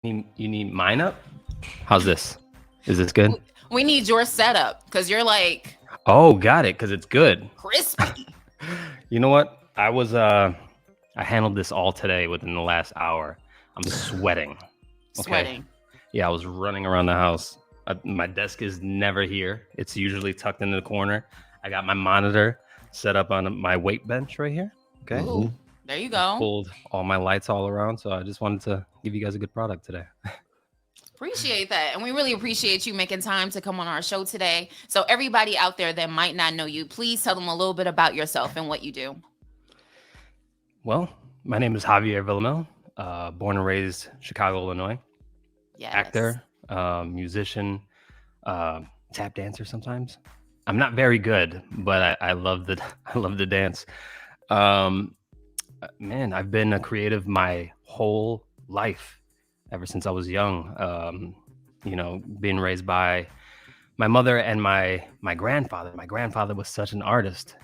You need mine up? How's this? Is this good? We need your setup because you're like Oh, got it, because it's good. crispy. You know what? I handled this all today within the last hour. I'm sweating. Okay. Sweating. Yeah, I was running around the house. My desk is never here. It's usually tucked into the corner. I got my monitor set up on my weight bench right here. Okay. Ooh, there you go. Pulled all my lights all around. So I just wanted to give you guys a good product today. Appreciate that. And we really appreciate you making time to come on our show today. So, everybody out there that might not know you, please tell them a little bit about yourself and what you do. Well, my name is Javier Villamell, born and raised Chicago, Illinois. Yes. Actor, musician, tap dancer sometimes. I'm not very good, but I love I love to dance. Man, I've been a creative my whole life, ever since I was young. Being raised by my mother and my grandfather. My grandfather was such an artist.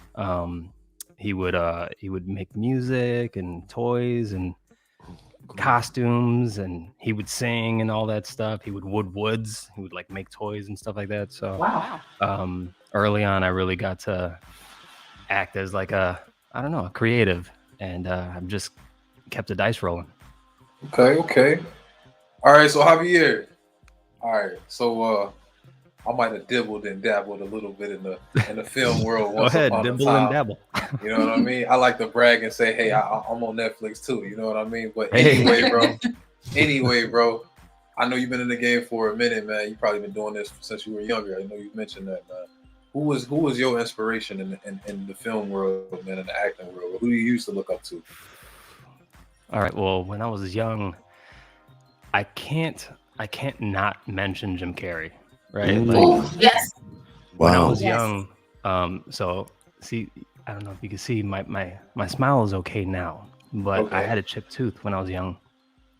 He would make music and toys and costumes, and he would sing and all that stuff. He would wood woods. He would like make toys and stuff like that. So Wow. early on, I really got to act as like a creative, and I've just kept the dice rolling. Okay. All right, so Javier. All right, so I might have dibbled and dabbled a little bit in the film world. Go Once ahead, upon a dibble time. and dabble. You know what I mean? I like to brag and say, hey, I'm on Netflix too. You know what I mean? But Hey. anyway, bro, I know you've been in the game for a minute, man. You've probably been doing this since you were younger. I know you mentioned that, man. Who was your inspiration in the film world, man, in the acting world? Who do you used to look up to? All right. Well, when I was young, I can't not mention Jim Carrey, right? Like Ooh, yes. when I Wow. was Yes. young, so see, I don't know if you can see my smile is okay now, but I Okay. had a chipped tooth when I was young,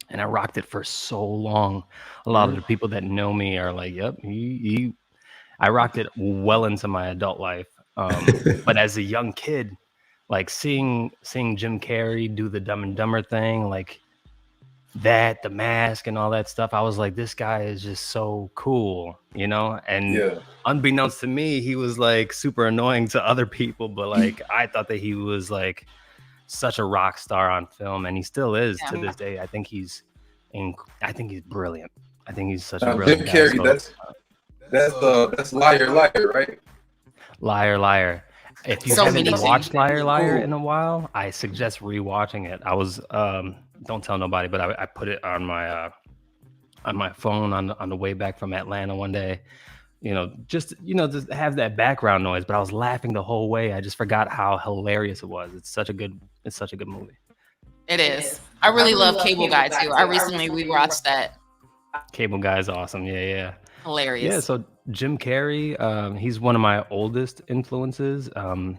and I rocked it for so long. A lot of the people that know me are like, "Yep, I rocked it well into my adult life." But as a young kid, like seeing Jim Carrey do the Dumb and Dumber thing, like that, the mask and all that stuff, I was like, this guy is just so cool, you know? And Yeah. unbeknownst to me, he was like super annoying to other people, but like I thought that he was like such a rock star on film, and he still is to this day. I think he's brilliant. I think he's such a Now, brilliant Jim guy. Carrey, So, that's Liar, right? Liar. If you So haven't many watched Liar Cool. in a while, I suggest rewatching it. I was don't tell nobody, but I put it on my phone on the way back from Atlanta one day. Just have that background noise, but I was laughing the whole way. I just forgot how hilarious it was. It's such a good movie. It is. I really love Cable Guy too. I recently rewatched that. Cable Guy is awesome. Yeah. Hilarious. Yeah, so Jim Carrey, he's one of my oldest influences. I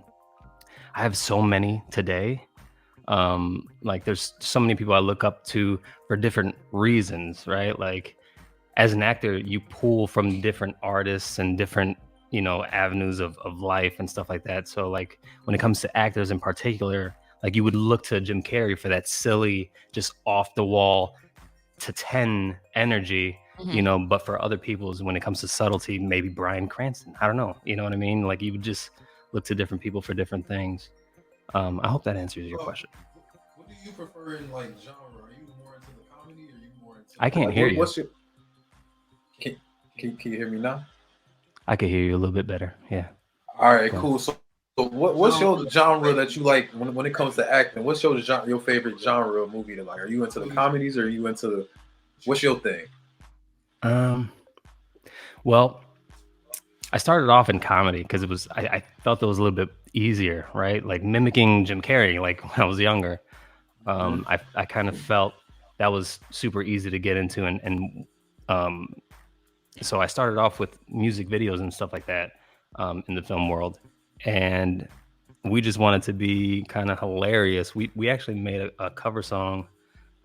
have so many today. Like there's so many people I look up to for different reasons, right? Like as an actor, you pull from different artists and different, avenues of life and stuff like that. So like when it comes to actors in particular, like you would look to Jim Carrey for that silly, just off the wall to 10 energy. Mhm. But for other people's, when it comes to subtlety, maybe Bryan Cranston. I don't know. You know what I mean? Like you would just look to different people for different things. I hope that answers your question. What do you prefer in like genre? Are you more into the comedy or are you more into I can't like, hear you. What's your can you hear me now? I could hear you a little bit better. Yeah. All right, Go on. cool. So what's your genre that you like when it comes to acting? What's your favorite genre of movie to like? Are you into the comedies or are you into what's your thing? Well, I started off in comedy because I felt it was a little bit easier, right? Like mimicking Jim Carrey, like when I was younger. I kind of felt that was super easy to get into, and so I started off with music videos and stuff like that in the film world, and we just wanted to be kind of hilarious. We actually made a cover song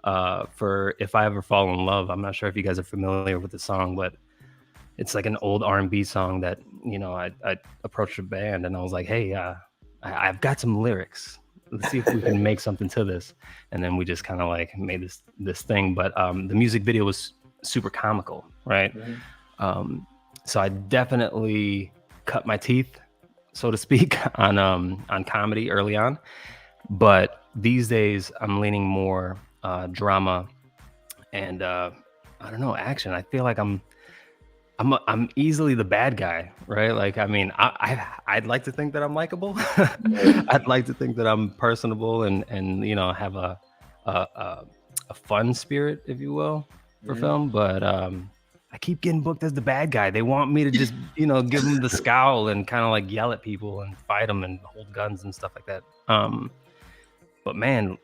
for "If I Ever Fall in Love." I'm not sure if you guys are familiar with the song, but it's like an old R&B song that I approached a band and I was like, hey, I've got some lyrics. let's see if we can make something to this. And then we just kind of like made this thing. But the music video was super comical, right? So I definitely cut my teeth, so to speak, on comedy early on. But these days I'm leaning more drama and I don't know, action. I feel like I'm easily the bad guy, right? Like, I mean, I'd like to think that I'm likable. I'd like to think that I'm personable and you know, have a fun spirit, if you will, for film. But I keep getting booked as the bad guy. They want me to just, you know, give them the scowl and kind of like yell at people and fight them and hold guns and stuff like that. But man,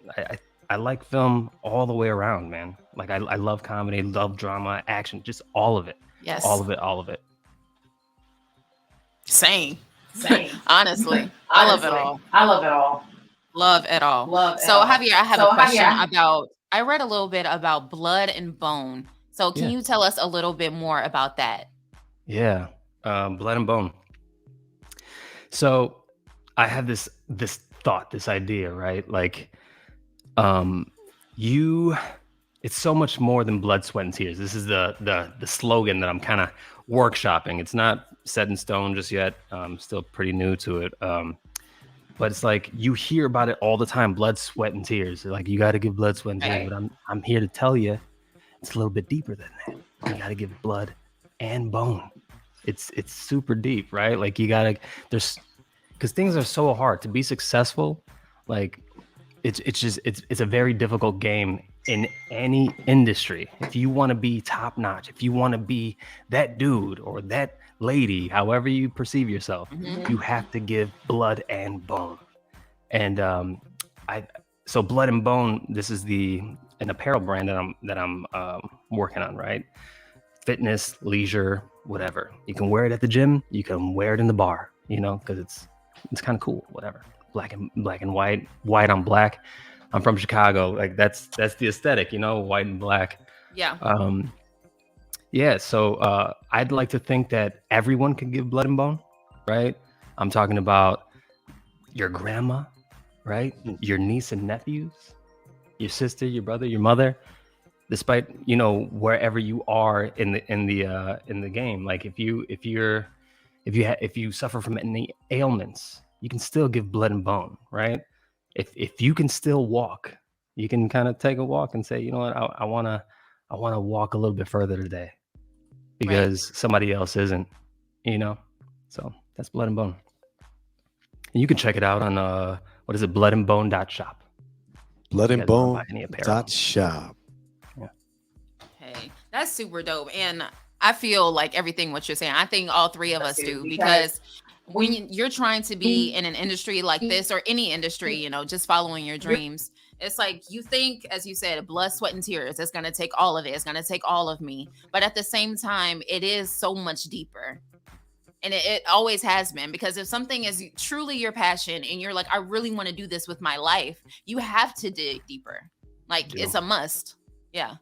I like film all the way around, man. Like I love comedy, love drama, action, just all of it. Yes. All of it. Same. Honestly, I love it all. Love it all. So Javier, I have a question about, I read a little bit about Blood and Bone. So can you tell us a little bit more about that? Yeah. Blood and Bone. So I have this thought, this idea, right? Like, it's so much more than blood, sweat, and tears. This is the slogan that I'm kind of workshopping. It's not set in stone just yet. I'm still pretty new to it. But it's like you hear about it all the time, blood, sweat, and tears. Like you got to give blood, sweat, and tears. But I'm here to tell you, it's a little bit deeper than that. You got to give blood and bone. It's super deep, right? Like you gotta, because things are so hard to be successful. Like it's a very difficult game in any industry. If you want to be top notch, if you want to be that dude or that lady, however you perceive yourself, you have to give blood and bone. And so Blood and Bone, this is an apparel brand that I'm working on, right? Fitness, leisure, whatever. You can wear it at the gym, you can wear it in the bar, you know, because it's kind of cool, whatever. Black and white on black. I'm from Chicago. Like that's the aesthetic, you know, white and black. Yeah. So I'd like to think that everyone can give blood and bone, right? I'm talking about your grandma, right? Your niece and nephews, your sister, your brother, your mother. Despite, you know, wherever you are in the game, like if you suffer from any ailments, you can still give blood and bone, right? If you can still walk, you can kind of take a walk and say, you know what, I wanna walk a little bit further today because somebody else isn't, you know. So that's Blood and Bone. And you can check it out on what is it, bloodandbone.shop. Bloodandbone.shop. Hey, that's super dope. And I feel like everything what you're saying, I think all three of us do, because when you're trying to be in an industry like this or any industry, you know, just following your dreams, it's like you think, as you said, blood, sweat, and tears. It's going to take all of it. It's going to take all of me. But at the same time, it is so much deeper. And it always has been, because if something is truly your passion and you're like, I really want to do this with my life, you have to dig deeper. Like it's a must. Yeah.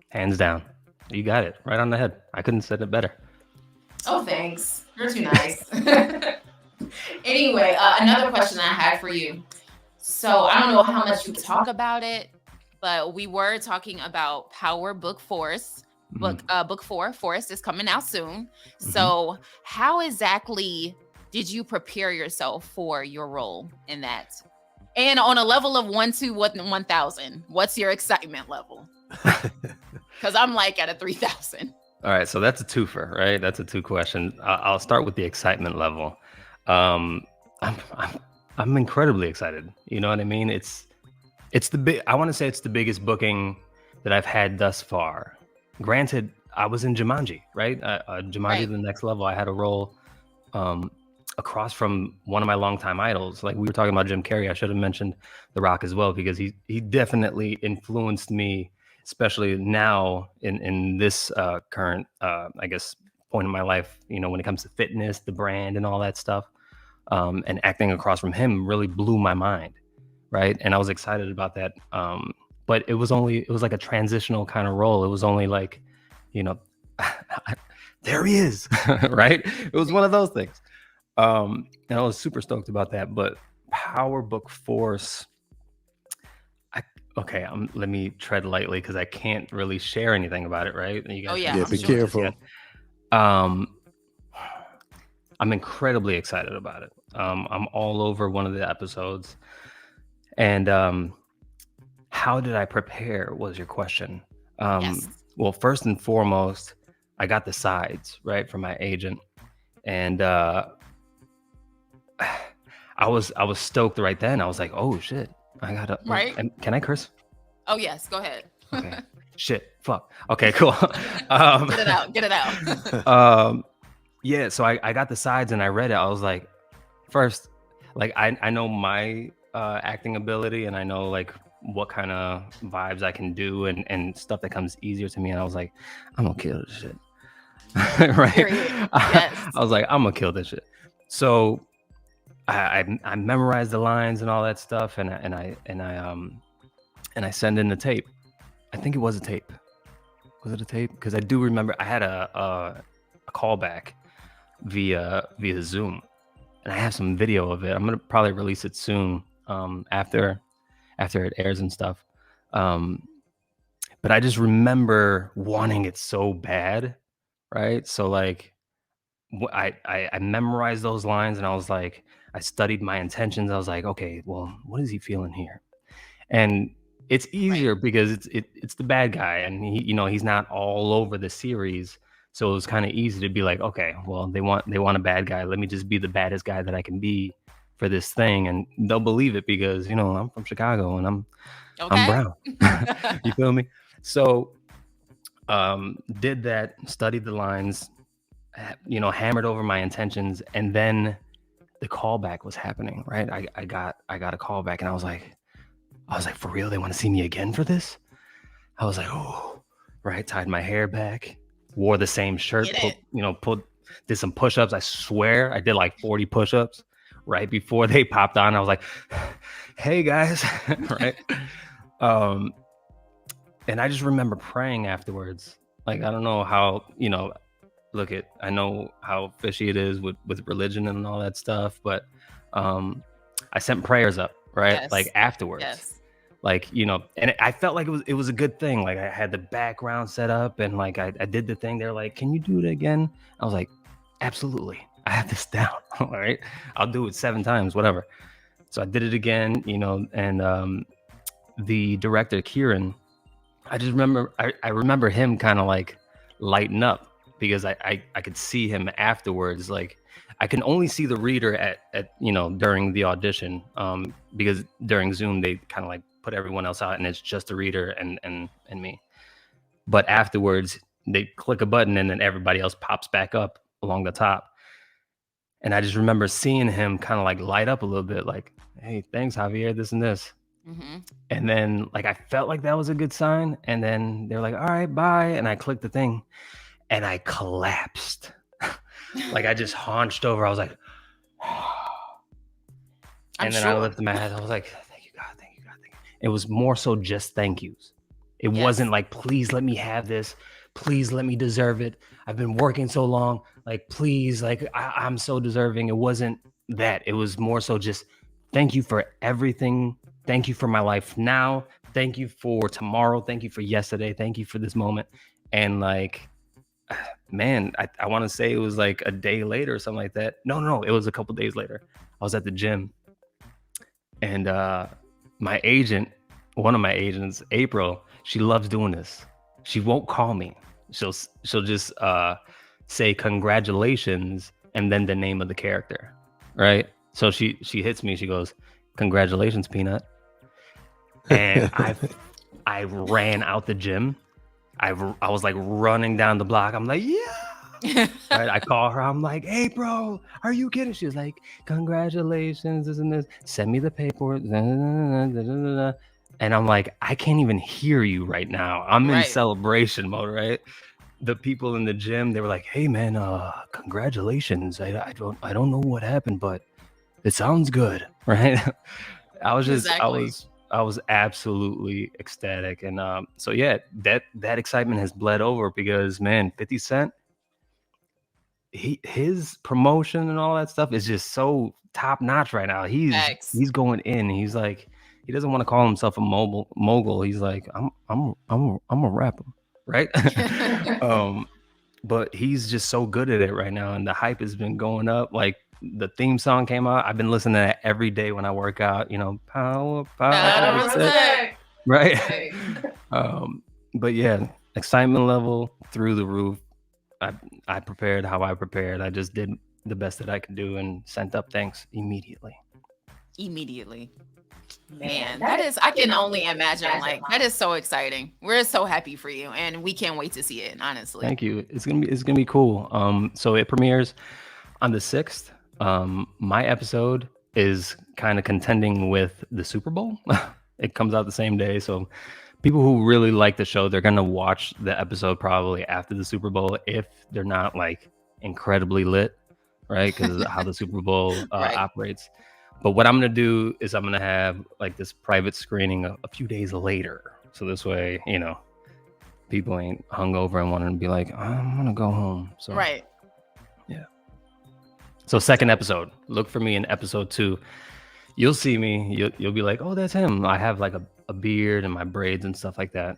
Hands down. You got it right on the head. I couldn't have said it better. Oh, thanks. You're too nice. Anyway, another question I had for you. So I don't know how much you talk about it, but we were talking about Power Book Force. Book 4, Forest, is coming out soon. So how exactly did you prepare yourself for your role in that? And on a level of 1 to 1,000, what's your excitement level? Because I'm like at a 3,000. All right, so that's a twofer, right? That's a two question. I'll start with the excitement level. I'm incredibly excited. You know what I mean? It's I want to say it's the biggest booking that I've had thus far. Granted, I was in Jumanji, right? Jumanji, The Next Level. I had a role across from one of my longtime idols. Like we were talking about Jim Carrey, I should have mentioned The Rock as well, because he definitely influenced me, especially now in this current, I guess, point in my life, you know, when it comes to fitness, the brand and all that stuff. And acting across from him really blew my mind, right? And I was excited about that. But it was like a transitional kind of role. It was only like, you know, there he is, right? It was one of those things. And I was super stoked about that. But Power Book Force. Okay, let me tread lightly because I can't really share anything about it, right? You guys yeah, haven't be seen it just careful. yet. I'm incredibly excited about it. I'm all over one of the episodes. And how did I prepare was your question. Yes. Well, first and foremost, I got the sides, right, from my agent. And I was stoked right then. I was like, oh shit. I gotta Right. Can I curse? Oh yes, go ahead. Okay. Shit. Fuck. Okay, cool. Get it out. Get it out. Yeah, so I got the sides and I read it. I was like, first, like I know my acting ability and I know like what kind of vibes I can do and stuff that comes easier to me. And I was like, I'm gonna kill this shit. Right? Period. Yes. I was like, I'm gonna kill this shit. So I memorized the lines and all that stuff, and I send in the tape. I think it was a tape. Was it a tape? Because I do remember I had a callback via Zoom, and I have some video of it. I'm gonna probably release it soon, after it airs and stuff. But I just remember wanting it so bad, right? So like, I memorized those lines, and I was like, I studied my intentions. I was like, okay, well, what is he feeling here? And it's easier because it's the bad guy, and he's not all over the series, so it was kind of easy to be like, okay, well, they want a bad guy. Let me just be the baddest guy that I can be for this thing, and they'll believe it because I'm from Chicago and I'm brown. You feel me? So did that, studied the lines, hammered over my intentions, and then the callback was happening, right? I got a callback, and I was like, for real? They want to see me again for this? I was like, oh, right. Tied my hair back, wore the same shirt, did some push-ups. I swear I did like 40 push-ups right before they popped on. I was like, hey guys, right? And I just remember praying afterwards. Like, I don't know how, I know how fishy it is with religion and all that stuff, but I sent prayers up, right? Yes. Like afterwards. Yes. Like, and I felt like it was a good thing. Like I had the background set up, and like I did the thing. They're like, can you do it again? I was like, absolutely. I have this down. All right. I'll do it 7 times, whatever. So I did it again, and the director, Kieran, I just remember, I remember him kind of like lighten up, because I could see him afterwards. Like, I can only see the reader at during the audition, because during Zoom they kind of like put everyone else out and it's just the reader and me. But afterwards they click a button and then everybody else pops back up along the top. And I just remember seeing him kind of like light up a little bit, like, hey, thanks, Javier, this and this. Mm-hmm. And then like I felt like that was a good sign. And then they're like, all right, bye. And I clicked the thing and I collapsed. Like I just haunched over. I was like, and then I lifted my head. I was like, thank you, God, thank you, God, thank you. It was more so just thank yous. It wasn't like, please let me have this. Please let me deserve it. I've been working so long. Like, please, like I'm so deserving. It wasn't that. It was more so just thank you for everything. Thank you for my life now. Thank you for tomorrow. Thank you for yesterday. Thank you for this moment. And like, man, I want to say it was like a day later or something like that. No, it was a couple days later. I was at the gym, and my agent, one of my agents, April, she loves doing this. She won't call me. She'll just say congratulations and then the name of the character, right? So she hits me. She goes, congratulations, Peanut. And I ran out the gym. I was like running down the block. I'm like, yeah. Right? I call her. I'm like, hey, bro, are you kidding? She was like, congratulations, this and this. Send me the paperwork. And I'm like, I can't even hear you right now. I'm in celebration mode, right? The people in the gym, they were like, hey, man, congratulations. I don't know what happened, but it sounds good, right? I was absolutely ecstatic. And so yeah, that excitement has bled over because, man, 50 Cent, his promotion and all that stuff is just so top notch right now. Facts. He's going in. He's like, he doesn't want to call himself a mogul. He's like, I'm a rapper, right? But he's just so good at it right now, and the hype has been going up. Like the theme song came out. I've been listening to that every day when I work out. You know, power, Respect. right? But yeah, excitement level through the roof. I prepared how I prepared. I just did the best that I could do and sent up thanks immediately. Man, that is, I can only imagine. Like, that is so exciting. We're so happy for you, and we can't wait to see it, honestly. Thank you. It's gonna be cool. So it premieres on the 6th. My episode is kind of contending with the Super Bowl. It comes out the same day, so people who really like the show, they're gonna watch the episode probably after the Super Bowl if they're not like incredibly lit, right? Because of how the Super Bowl Right. operates. But what I'm gonna do is I'm gonna have like this private screening a few days later, so this way, you know, people ain't hungover and wanting to be like, I'm gonna go home. So Right. yeah. So second episode, look for me in episode 2. You'll see me. You'll be like, oh, that's him. I have like a beard and my braids and stuff like that.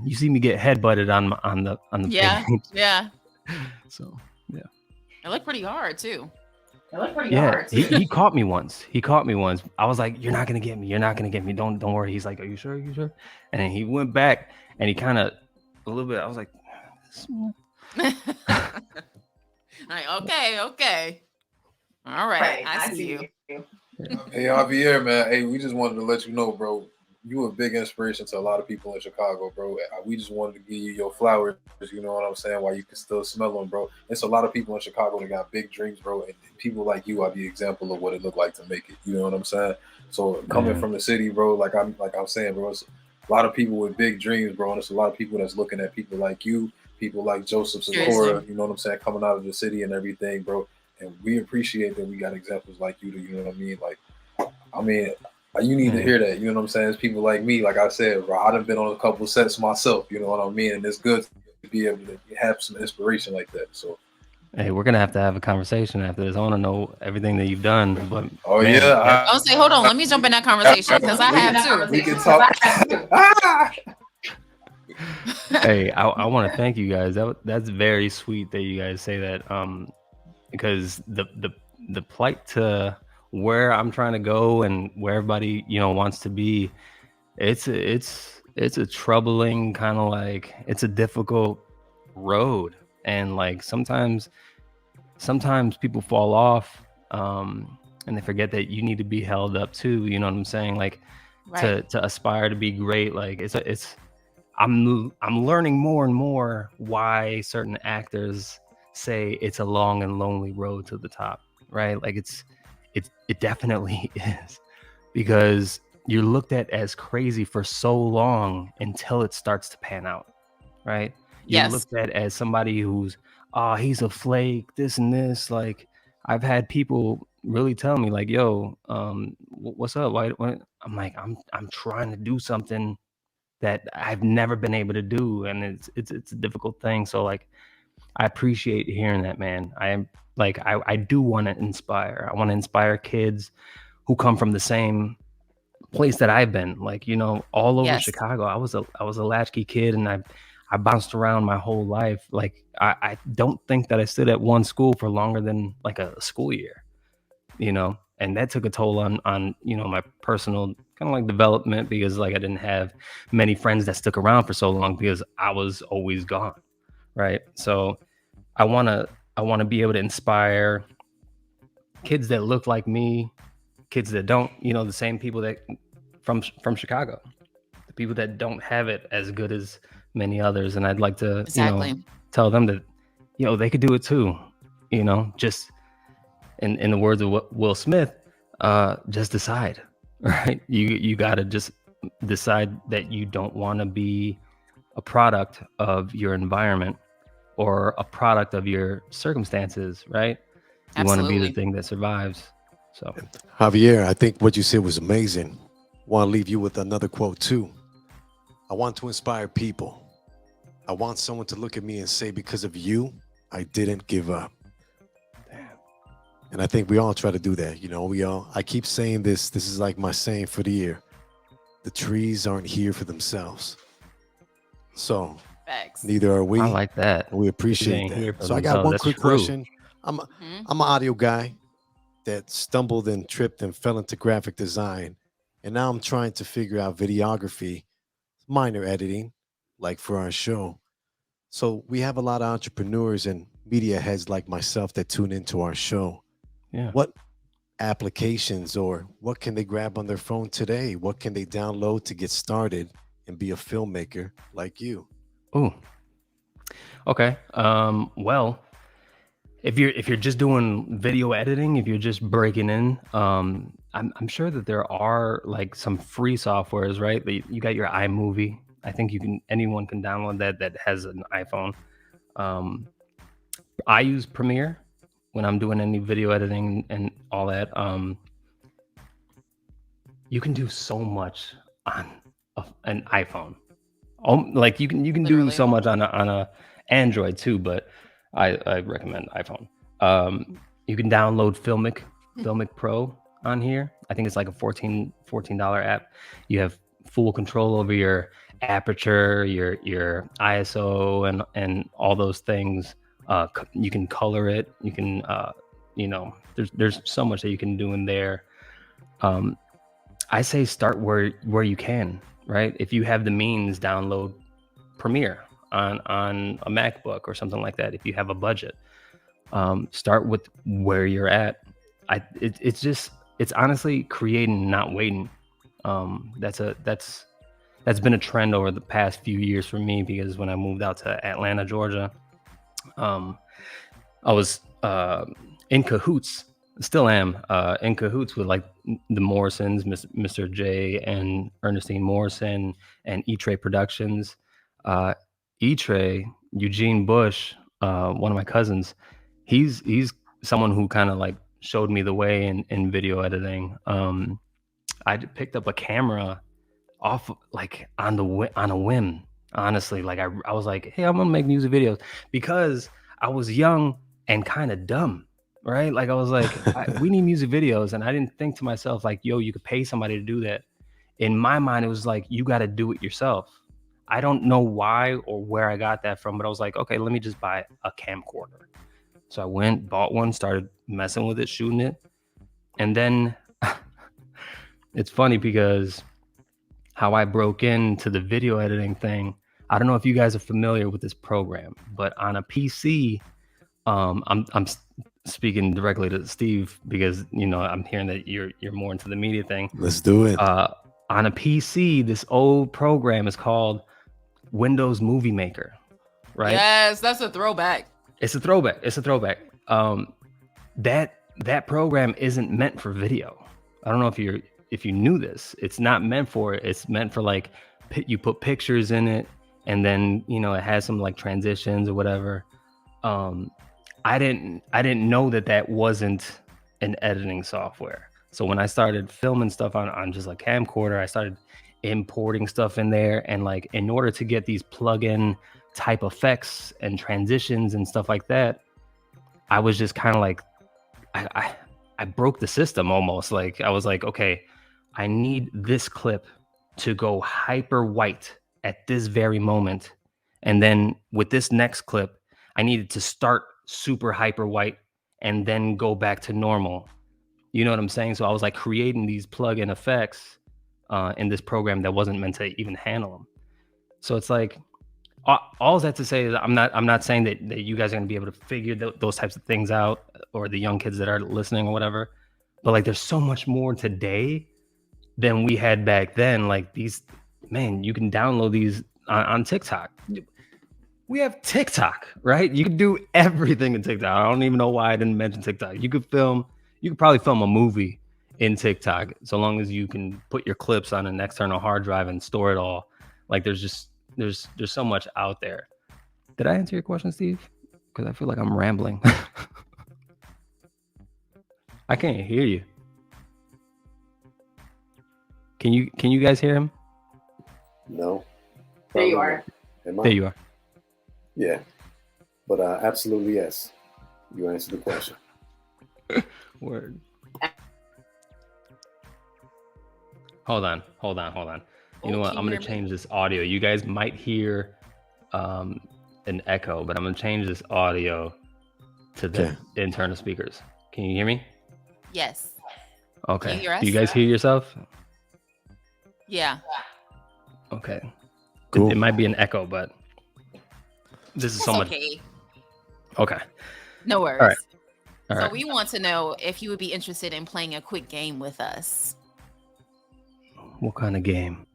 You see me get headbutted on the Yeah. page. Yeah. So yeah. It looked pretty hard too. Yeah, he caught me once. I was like, "You're not gonna get me. You're not gonna get me. Don't worry." He's like, "Are you sure? Are you sure?" And then he went back and he kind of a little bit. I was like, Like, okay. All right. I see you. Hey, Javier, man. Hey, we just wanted to let you know, bro. You a big inspiration to a lot of people in Chicago, bro. We just wanted to give you your flowers, you know what I'm saying, while you can still smell them, bro. It's a lot of people in Chicago that got big dreams, bro, and people like you are the example of what it looked like to make it. You know what I'm saying? So coming from the city, bro, like I'm saying, bro, it's a lot of people with big dreams, bro, and it's a lot of people that's looking at people like you, people like Joseph Sikora, you know what I'm saying, coming out of the city and everything, bro. And we appreciate that we got examples like you, you know what I mean? You need to hear that, you know what I'm saying? It's people like me, like I said, bro, I done been on a couple sets myself, you know what I mean? And it's good to be able to have some inspiration like that. So, hey, we're gonna have to have a conversation after this. I want to know everything that you've done. But yeah, I'll say, hold on, let me jump in that conversation because I have too. We can talk. Hey, I want to thank you guys. That's very sweet that you guys say that. Because the plight to where I'm trying to go and where everybody, you know, wants to be, it's a troubling kind of like, it's a difficult road, and like sometimes people fall off and they forget that you need to be held up too, you know what I'm saying? Like to aspire to be great, like I'm learning more and more why certain actors say it's a long and lonely road to the top, right? Like it definitely is, because you're looked at as crazy for so long until it starts to pan out, right? You're looked at as somebody who's, oh, he's a flake, this and this. Like I've had people really tell me like, yo, what's up? Why? I'm like, I'm trying to do something that I've never been able to do, and it's a difficult thing. So like, I appreciate hearing that, man. I do want to inspire. I want to inspire kids who come from the same place that I've been, like, you know, all over Chicago. I was a latchkey kid, and I bounced around my whole life. Like I don't think that I stood at one school for longer than like a school year, you know, and that took a toll on you know, my personal kind of like development, because like I didn't have many friends that stuck around for so long because I was always gone. Right. So I want to be able to inspire kids that look like me, kids that don't, you know, the same people that from Chicago, the people that don't have it as good as many others. And I'd like to, you know, tell them that, you know, they could do it too. You know, just in the words of Will Smith, just decide, right? You got to just decide that you don't want to be a product of your environment or a product of your circumstances, right? You want to be the thing that survives. So Javier, I think what you said was amazing. I want to leave you with another quote too. I want to inspire people. I want someone to look at me and say, because of you, I didn't give up. And I think we all try to do that. You know, I keep saying this. This is like my saying for the year. The trees aren't here for themselves. So Facts. neither are we. I like that. And we appreciate ain't here that. for So I got themselves. one That's quick true. question. Mhm. I'm an audio guy that stumbled and tripped and fell into graphic design. And now I'm trying to figure out videography, minor editing, like for our show. So we have a lot of entrepreneurs and media heads like myself that tune into our show. Yeah. What applications or what can they grab on their phone today? What can they download to get started and be a filmmaker like you? Ooh. Okay. Well, if you're just doing video editing, if you're just breaking in, I'm sure that there are like some free softwares, right? You got your iMovie. I think anyone can download that has an iPhone. Um, I use Premiere when I'm doing any video editing and all that. You can do so much on an iPhone. Like you can do Literally. so much on a Android too, but I recommend iPhone. You can download Filmic Pro on here. I think it's like a $14 app. You have full control over your aperture, your ISO, and all those things. You can color it. You can there's so much that you can do in there. I say start where you can, right? If you have the means, download Premiere on a MacBook or something like that. If you have a budget, start with where you're at. It's honestly creating, not waiting. That's been a trend over the past few years for me, because when I moved out to Atlanta, Georgia, I was in cahoots, still am in cahoots with like the Morrisons, Mr. J and Ernestine Morrison, and E-Tray Productions. E-Tray, Eugene Bush, one of my cousins, he's someone who kind of like showed me the way in video editing. I picked up a camera off like on a whim. Honestly, like I was like, hey, I'm gonna make music videos, because I was young and kind of dumb, right? Like I was like, we need music videos, and I didn't think to myself like, yo, you could pay somebody to do that. In my mind, it was like, you got to do it yourself. I don't know why or where I got that from, but I was like, okay, let me just buy a camcorder. So I went, bought one, started messing with it, shooting it, and then it's funny because how I broke into the video editing thing. I don't know if you guys are familiar with this program, but on a PC, I'm speaking directly to Steve, because I'm hearing that you're more into the media thing. Let's do it. On a PC, this old program is called Windows Movie Maker, right? Yes, that's a throwback. It's a throwback. That program isn't meant for video. I don't know if you knew this. It's not meant for it. It's meant for like you put pictures in it, and then it has some like transitions or whatever. I didn't know that wasn't an editing software. So when I started filming stuff on just like camcorder, I started importing stuff in there, and like in order to get these plug-in type effects and transitions and stuff like that, I was just kind of like I broke the system almost. Like I was like, okay, I need this clip to go hyper white at this very moment, and then with this next clip, I needed to start super hyper white and then go back to normal. You know what I'm saying? So I was like creating these plug-in effects in this program that wasn't meant to even handle them. So it's like, all that to say is I'm not saying that you guys are going to be able to figure those types of things out, or the young kids that are listening or whatever. But like, there's so much more today than we had back then. Like you can download these on TikTok. We have TikTok, right? You can do everything in TikTok. I don't even know why I didn't mention TikTok. You could probably film a movie in TikTok, so long as you can put your clips on an external hard drive and store it all. Like there's so much out there. Did I answer your question, Steve? Because I feel like I'm rambling. I can't hear you. Can you guys hear him? No. There you are. There you are. Yeah. But absolutely yes. You answered the question. Word. Hold on. You know Oh, what? can I'm you gonna hear me? change this audio. You guys might hear an echo, but I'm gonna change this audio to Okay. the internal speakers. Can you hear me? Yes. Can you Okay. hear Do you us? guys hear yourself? Yeah. Okay. It Cool. might be an echo, but this is That's so much. okay. Okay. No All worries. right. All So right. we want to know if you would be interested in playing a quick game with us. What kind of game?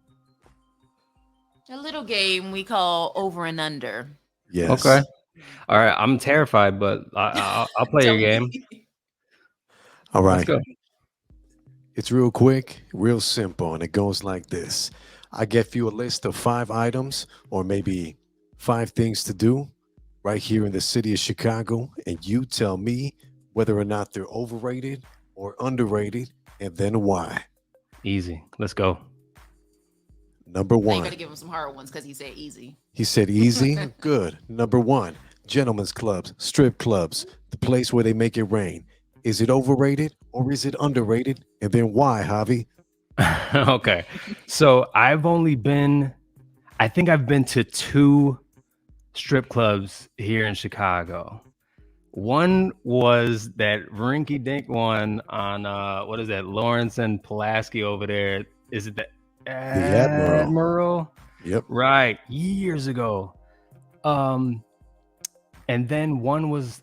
A little game we call Over and Under. Yes. Okay. All right. I'm terrified, but I'll play your Don't game. be. All Let's right. go. It's real quick, real simple, and it goes like this. I give you a list of 5 items or maybe 5 things to do right here in the city of Chicago, and you tell me whether or not they're overrated or underrated, and then why. Easy. Let's go. Number Now you one, got to give him some hard ones because he said easy. he said easy. Good. Number one, gentlemen's clubs, strip clubs, the place where they make it rain. Is it overrated or is it underrated? And then why, Javi? Okay. So I think I've been to 2 strip clubs here in Chicago. One was that rinky dink one on what is that? Lawrence and Pulaski over there. Is it the Admiral. Admiral? Yep. Right. Years ago. And then one was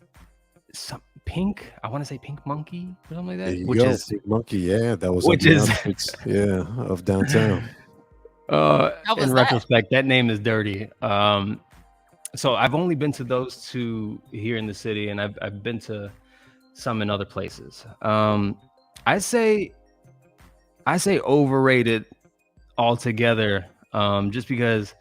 some Pink. I want to say Pink Monkey or something like There that. you Which go. is Big Monkey. Yeah, that was which on the is outskirts, yeah, of downtown. How was in that? retrospect, that name is dirty. So I've only been to those 2 here in the city, and I've been to some in other places. I say overrated altogether. Just because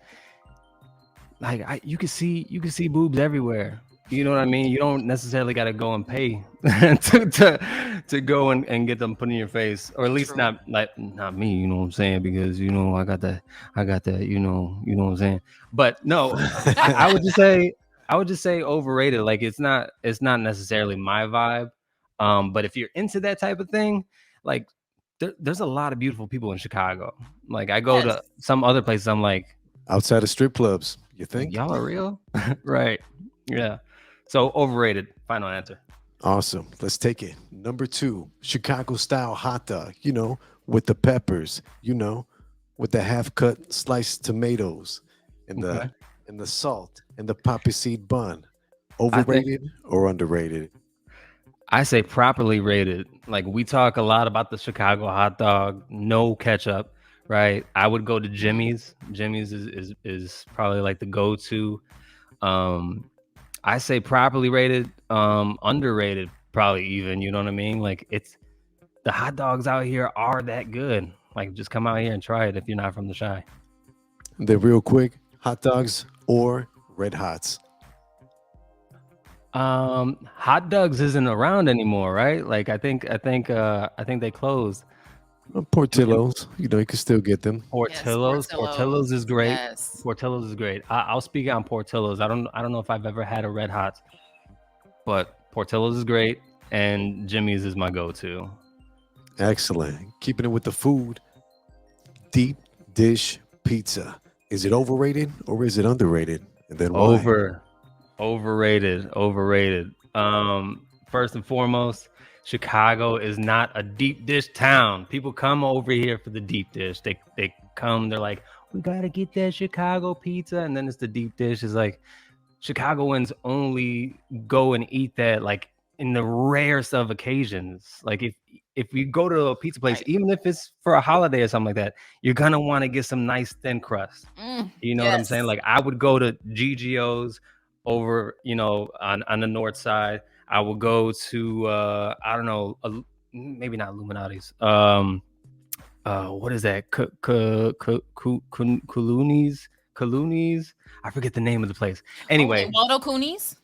like you can see boobs everywhere. You know what I mean? You don't necessarily got to go and pay to go and get them put in your face, or at least True. not me. You know what I'm saying? Because I got that. You know what I'm saying. But no, I would just say overrated. Like it's not necessarily my vibe. But if you're into that type of thing, like there's a lot of beautiful people in Chicago. Like I go Yes. to some other places, I'm like, Outside of strip clubs, you think? y'all are real, right? Yeah. So overrated. Final answer. Awesome. Let's take it. Number 2, Chicago style hot dog, with the peppers, with the half cut sliced tomatoes and Okay. the salt and the poppy seed bun. I think Overrated or underrated? I say properly rated. Like we talk a lot about the Chicago hot dog, no ketchup, right? I would go to Jimmy's. Jimmy's is probably like the go-to. Um, I say properly rated, underrated, probably even. You know what I mean? Like it's the hot dogs out here are that good. Like just come out here and try it if you're not from the Chi. Then real quick, hot dogs or red hots? Hot dogs isn't around anymore, right? Like I think they closed. Portillo's, you can still get them. Portillo's. Portillo's is great. Yes. Portillo's is great. I'll speak on Portillo's. I don't know if I've ever had a Red Hot, but Portillo's is great, and Jimmy's is my go-to. Excellent. Keeping it with the food, deep dish pizza. Is it overrated or is it underrated? And then why? Overrated. First and foremost, Chicago is not a deep dish town. People come over here for the deep dish. They come, they're like, we gotta get that Chicago pizza, and then it's the deep dish. It's like Chicagoans only go and eat that like in the rarest of occasions. Like if you go to a pizza place, Right. even if it's for a holiday or something like that, you're gonna want to get some nice thin crust. You know what I'm saying? Yes. Like I would go to GGO's over, on the north side. I would go to I don't know, maybe not Illuminati's. What is that? Caloonies? I forget the name of the place. Anyway, Waldo Cooney's.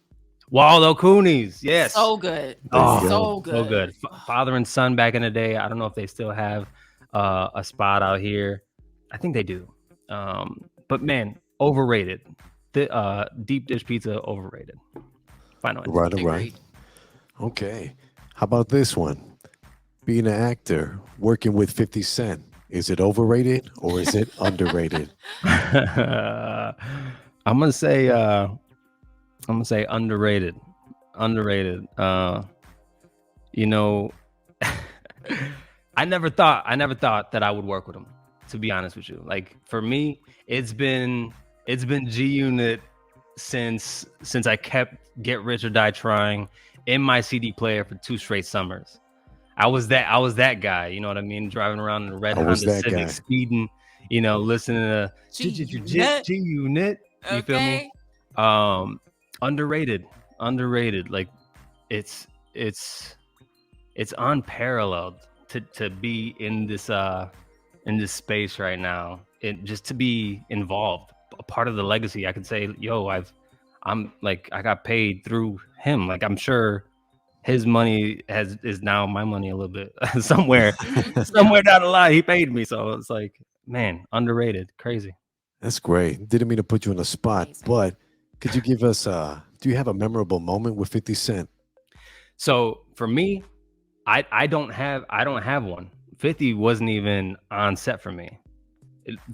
Waldo Cooney's. Yes. So good. There you Oh, go. So good. so good. Father and son back in the day. I don't know if they still have a spot out here. I think they do. But man, overrated. The deep dish pizza overrated. Final answer. Right, all right. Agreed. Okay. How about this one? Being an actor, working with 50 Cent, is it overrated or is it underrated? I'm gonna say underrated. Underrated. You know, I never thought that I would work with him, to be honest with you. Like for me, it's been G Unit since I kept Get Rich or Die Trying in my CD player for 2 straight summers. I was that guy, you know what I mean? Driving around in a red I was Honda that Civic, guy. speeding, listening to G-Unit. G Unit. You feel me? Okay. Um, underrated, underrated. Like it's it's it's unparalleled to be in this space right now. It just to be involved, a part of the legacy. I could say, yo, I'm like I got paid through him. Like I'm sure his money is now my money a little bit somewhere Yeah. somewhere down the line he paid me, so it's like, man, underrated, crazy. That's great. Didn't mean to put you on the spot, Amazing. but could you give us do you have a memorable moment with 50 Cent? So for me, I don't have one. 50 wasn't even on set for me.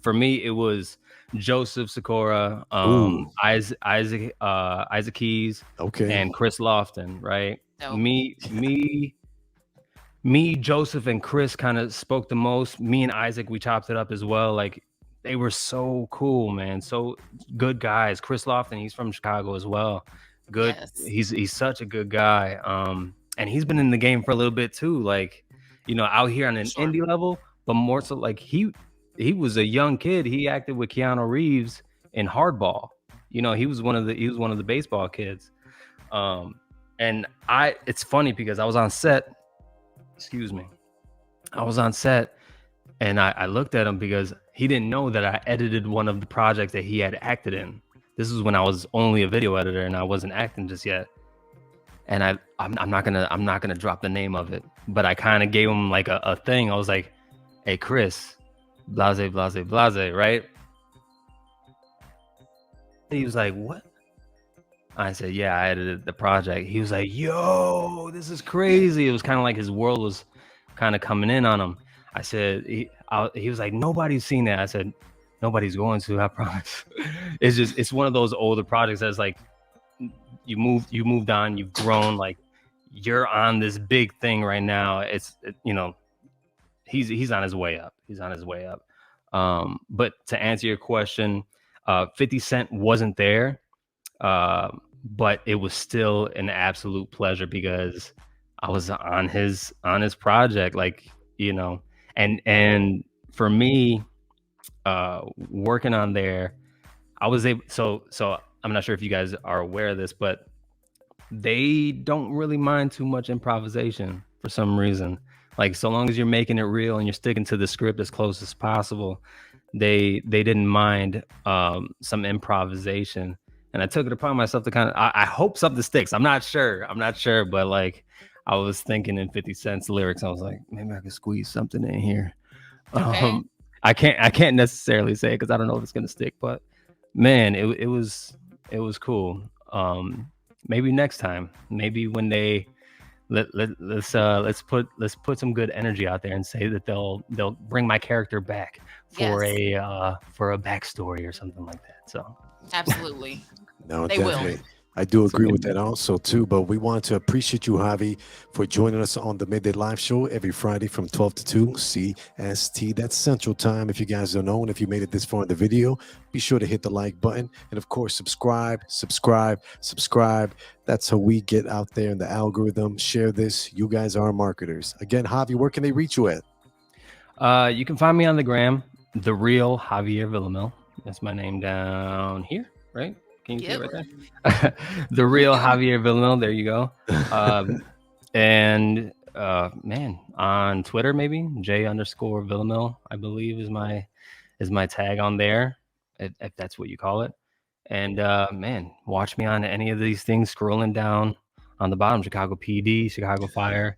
For me it was Joseph Sikora, Ooh, Isaac Keys, okay. and Chris Lofton, right? Dope. Me, Joseph, and Chris kind of spoke the most. Me and Isaac, we chopped it up as well. Like they were so cool, man. So good guys. Chris Lofton, he's from Chicago as well. Good. Yes. He's such a good guy. And he's been in the game for a little bit too. Like, out here on an Sure. indie level, but more so like he was a young kid. He acted with Keanu Reeves in Hardball. He was one of the baseball kids. Um, and it's funny because I was on set, excuse me. I was on set and I looked at him because he didn't know that I edited one of the projects that he had acted in. This was when I was only a video editor and I wasn't acting just yet. And I'm not gonna drop the name of it, but I kind of gave him like a thing. I was like, "Hey Chris, blase blase blase," right? He was like, "What?" I said, "Yeah, I edited the project." He was like, "Yo, this is crazy." It was kind of like his world was kind of coming in on him. I said, he was like, "Nobody's seen that." I said, "Nobody's going to, I promise." It's one of those older projects that's like you moved on, you've grown, like you're on this big thing right now. He's on his way up. He's on his way up. But to answer your question, 50 Cent wasn't there, but it was still an absolute pleasure because I was on his project, like and for me, working on there, I was able. So I'm not sure if you guys are aware of this, but they don't really mind too much improvisation for some reason. Like so long as you're making it real and you're sticking to the script as close as possible, they didn't mind some improvisation. And I took it upon myself to kind of I hope something sticks. I'm not sure, but like I was thinking in 50 Cent's lyrics, I was like, maybe I could squeeze something in here. Okay. Um, I can't necessarily say it because I don't know if it's gonna stick, but man, it was cool. Maybe next time, maybe when they let's put some good energy out there and say that they'll bring my character back for Yes. a backstory or something like that. So Absolutely. No, They will. definitely. I do agree with good that also too. But we want to appreciate you, Javi, for joining us on the Midday Live Show every Friday from 12 to 2 CST. That's Central Time. If you guys don't know, and if you made it this far in the video, be sure to hit the like button and of course subscribe, subscribe, subscribe. That's how we get out there in the algorithm. Share this. You guys are marketers. Again, Javi, where can they reach you at? you can find me on the gram, the real Javier Villamil. That's my name down here, right? Can you see it Yep. right there? The real Javier Villamil. There you go. And man, on Twitter, maybe J_Villamil, I believe is my tag on there, if that's what you call it. And man, watch me on any of these things scrolling down on the bottom. Chicago PD, Chicago Fire,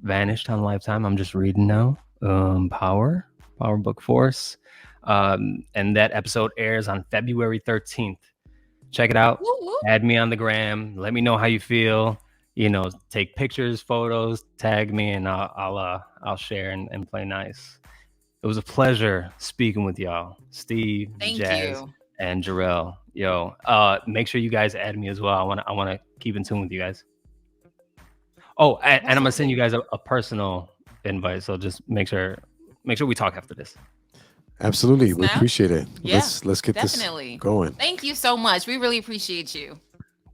Vanished on Lifetime. I'm just reading now. Power Book Force. And that episode airs on February 13th. Check it out. Woo, woo. Add me on the gram. Let me know how you feel. take pictures, photos, tag me, and I'll share and play nice. It was a pleasure speaking with y'all, Steve, Thank Jazz, you. and Jarrell. Yo, make sure you guys add me as well. I wanna keep in tune with you guys. Oh, and I'm gonna send you guys a personal invite. So just make sure we talk after this. Absolutely, we Snap? appreciate it. Yeah, Let's get definitely. this going. Thank you so much. We really appreciate you.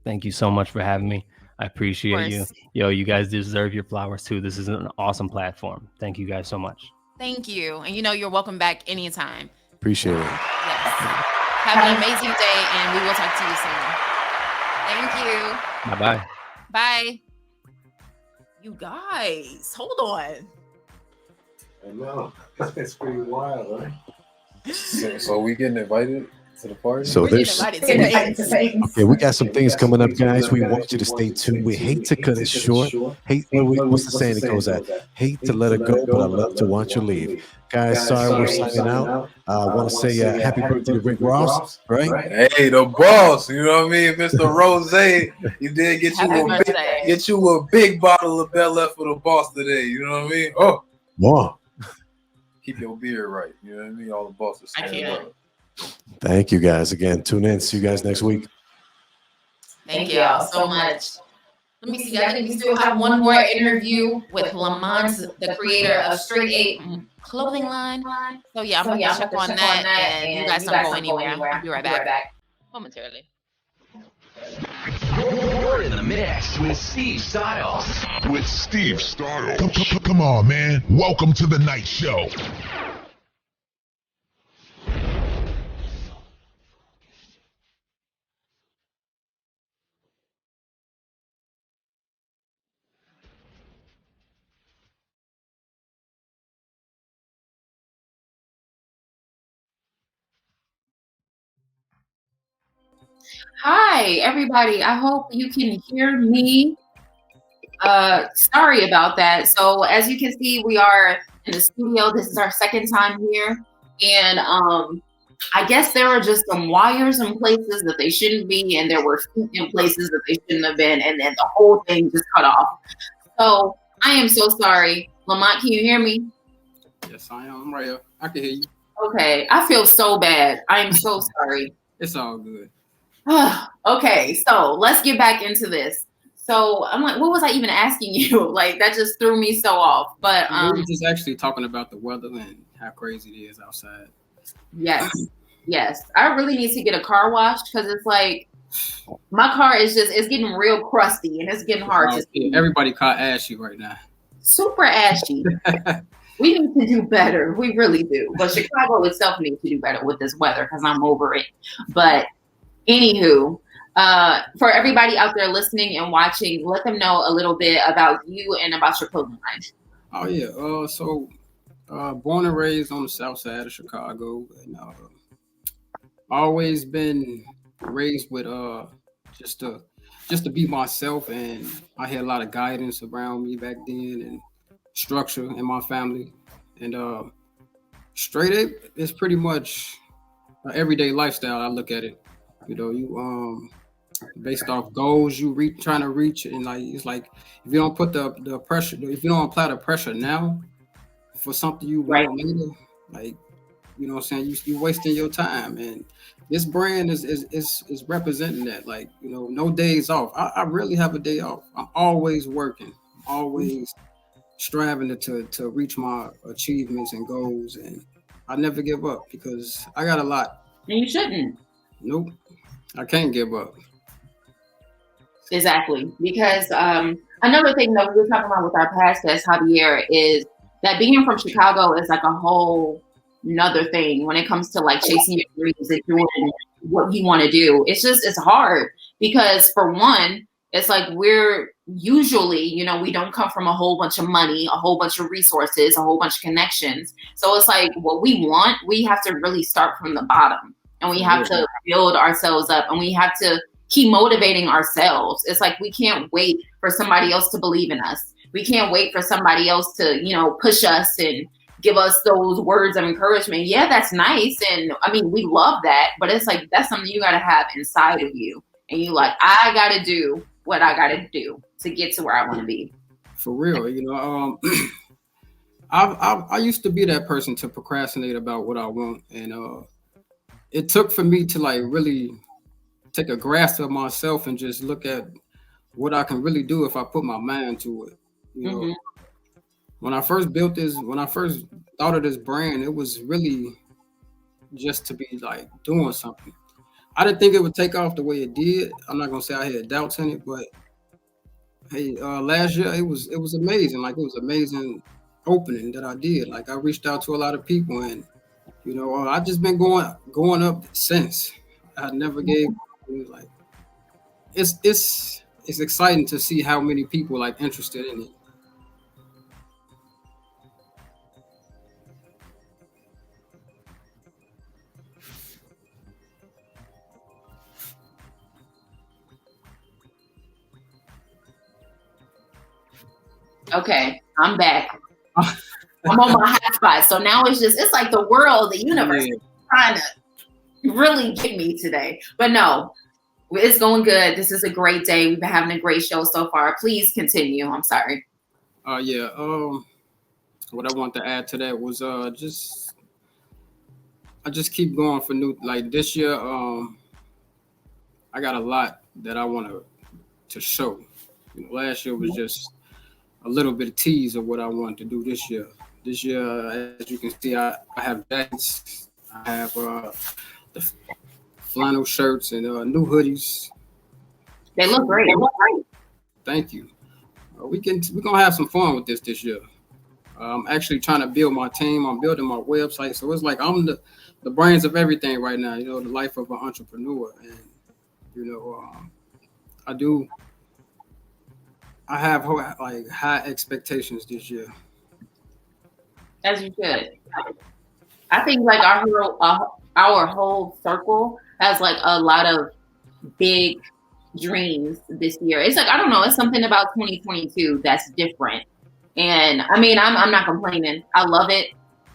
Thank you so much for having me. I appreciate you. course. Yo, you guys deserve your flowers too. This is an awesome platform. Thank you guys so much. Thank you. And you're welcome back anytime. Appreciate it. Yes. Have an amazing day, and we will talk to you soon. Thank you. Bye-bye. Bye. You guys, hold on. I know. It's pretty wild, right? So we getting invited to the party? So We're getting there's invited to things. okay, we got some things coming up, guys. We want you to stay tuned. We hate to cut it short. What's the saying that goes at? Hate to let it go, but I love to watch you leave. Guys, sorry we're signing out. I want to say happy birthday to Rick Ross, right? Hey, the boss, you know what I mean, Mr. Rose. You did get you a big bottle of Bel Air for the boss today. You know what I mean? Oh, Wow. keep your beard right. You know what I mean? All the bosses. I can't. Thank you guys again. Tune in. See you guys next week. Thank y'all so much. Let me see. I think we still have one more interview with Lamont, the creator of Straight 8 clothing line. So yeah, I'm gonna check on that, and you guys don't go anywhere. I'll be right back. Momentarily. You're in the mix with Steve Styles. With Steve Styles. Come on, man. Welcome to the night show. Hi, everybody. I hope you can hear me. Sorry about that. So as you can see, we are in the studio. This is our second time here. And I guess there were just some wires in places that they shouldn't be, and there were feet in places that they shouldn't have been, and then the whole thing just cut off. So I am so sorry. Lamont, can you hear me? Yes, I am. I'm right here. I can hear you. Okay. I feel so bad. I am so sorry. It's all good. Okay, so let's get back into this. So I'm like, what was I even asking you? Like that just threw me so off. But we were just actually talking about the weather and how crazy it is outside. Yes. I really need to get a car wash because it's like my car is it's getting real crusty and it's getting hard to see. Everybody caught ashy right now. Super ashy. We need to do better. We really do. But Chicago itself needs to do better with this weather because I'm over it. But anywho, for everybody out there listening and watching, let them know a little bit about you and about your clothing line. Oh yeah. So born and raised on the south side of Chicago, and always been raised with just to be myself, and I had a lot of guidance around me back then and structure in my family. And Straight 8 is pretty much an everyday lifestyle. I look at it. You based off goals trying to reach, and like it's like if you don't put the pressure, if you don't apply the pressure now for something you want later, like what I'm saying, you wasting your time. And this brand is representing that. Like no days off. I really have a day off. I'm always working, always striving to reach my achievements and goals, and I never give up because I got a lot. And you shouldn't. Nope. I can't give up. Exactly. Because another thing that we were talking about with our past guest, Javier, is that being from Chicago is like a whole another thing when it comes to like chasing your dreams and doing what you want to do. It's hard because for one, it's like we're usually, we don't come from a whole bunch of money, a whole bunch of resources, a whole bunch of connections. So it's like what we want, we have to really start from the bottom. And we have to build ourselves up, and we have to keep motivating ourselves. It's like we can't wait for somebody else to believe in us. We can't wait for somebody else to, push us and give us those words of encouragement. Yeah, that's nice. And I mean, we love that, but it's like that's something you got to have inside of you. And you like, I got to do what I got to do to get to where I want to be. For real, you know, I used to be that person to procrastinate about what I want, and it took for me to like really take a grasp of myself and just look at what I can really do if I put my mind to it. You know, when I first thought of this brand, it was really just to be like doing something. I didn't think it would take off the way it did. I'm not gonna say I had doubts in it, but hey, last year it was amazing. Like it was amazing opening that I did. Like I reached out to a lot of people, and you know, I've just been going up since. I never gave. It was like it's exciting to see how many people like interested in it. Okay, I'm back. I'm on my hotspot. So now it's like the world, the universe is trying to really get me today. But no, it's going good. This is a great day. We've been having a great show so far. Please continue. I'm sorry. Yeah. What I want to add to that was I just keep going for new. Like this year, I got a lot that I want to show. You know, last year was just a little bit of tease of what I wanted to do this year. This year, as you can see, I have jackets, I have the flannel shirts and new hoodies. They look great. Thank you. We're gonna have some fun with this year. I'm actually trying to build my team. I'm building my website, so it's like I'm the brains of everything right now. You know, the life of an entrepreneur, and you know, I have like high expectations this year. As you should. I think like our whole circle has like a lot of big dreams this year. It's like, I don't know, it's something about 2022 that's different. And I mean, I'm not complaining. I love it.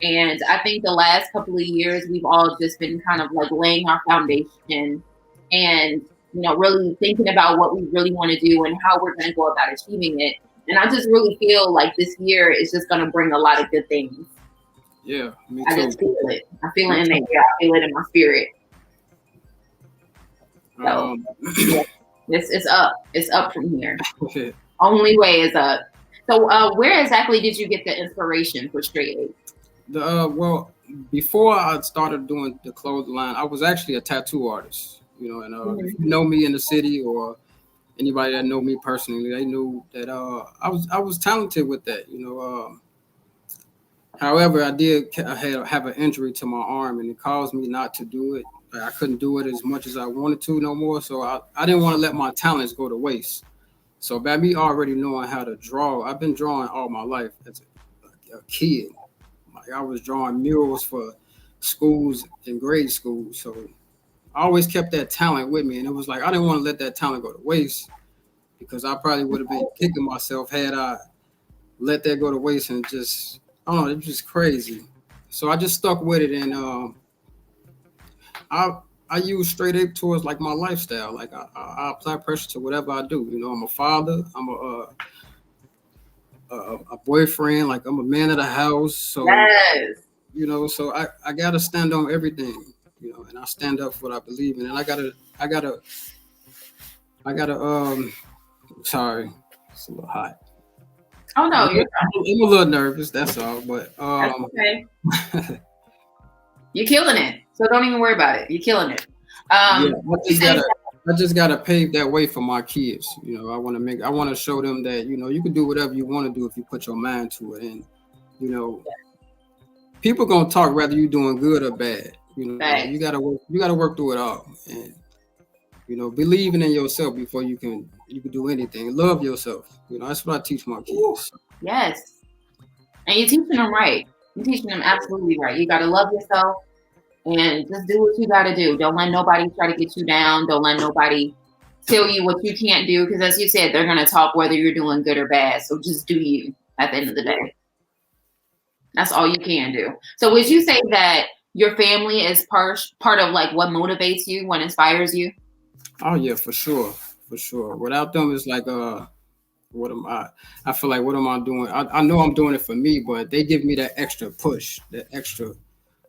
And I think the last couple of years, we've all just been kind of like laying our foundation and, you know, really thinking about what we really want to do and how we're going to go about achieving it. And I just really feel like this year is just going to bring a lot of good things. Yeah, me too. I just feel it. I feel it in the air. I feel it in my spirit. So, yeah, it's up. It's up from here. Okay. Only way is up. So, where exactly did you get the inspiration for Straight Eight? Well, before I started doing the clothing line, I was actually a tattoo artist. You know, and if you know me in the city or anybody that know me personally, they knew that I was talented with that. You know, however, I have an injury to my arm, and it caused me not to do it. I couldn't do it as much as I wanted to no more. So I didn't want to let my talents go to waste. So by me already knowing how to draw, I've been drawing all my life as a kid. Like I was drawing murals for schools in grade school. So I always kept that talent with me. And it was like, I didn't want to let that talent go to waste because I probably would have been kicking myself had I let that go to waste and just, I don't know, it was just crazy. So I just stuck with it. And I use Straight Eight towards like my lifestyle. Like I apply pressure to whatever I do. You know, I'm a father. I'm a boyfriend. Like I'm a man of the house. So yes. You know, so I gotta stand on everything. You know, and I stand up for what I believe in. And I gotta. Sorry, it's a little hot. Oh no, I'm a little nervous. That's all. But that's okay. You're killing it. So don't even worry about it. You're killing it. I just gotta pave that way for my kids. You know, I want to show them that, you know, you can do whatever you want to do if you put your mind to it. And, you know, people gonna talk whether you're doing good or bad. You know, right. You gotta work through it all. And, you know, believing in yourself before you can do anything. Love yourself. You know, that's what I teach my kids. Yes. And you're teaching them right. You're teaching them absolutely right. You gotta love yourself. And just do what you got to do. Don't let nobody try to get you down. Don't let nobody tell you what you can't do. Because as you said, they're going to talk whether you're doing good or bad. So just do you at the end of the day. That's all you can do. So would you say that your family is part of like what motivates you, what inspires you? Oh, yeah, for sure. for sure. Without them, it's like what am I feel like what am I doing? I know I'm doing it for me, but they give me that extra push, that extra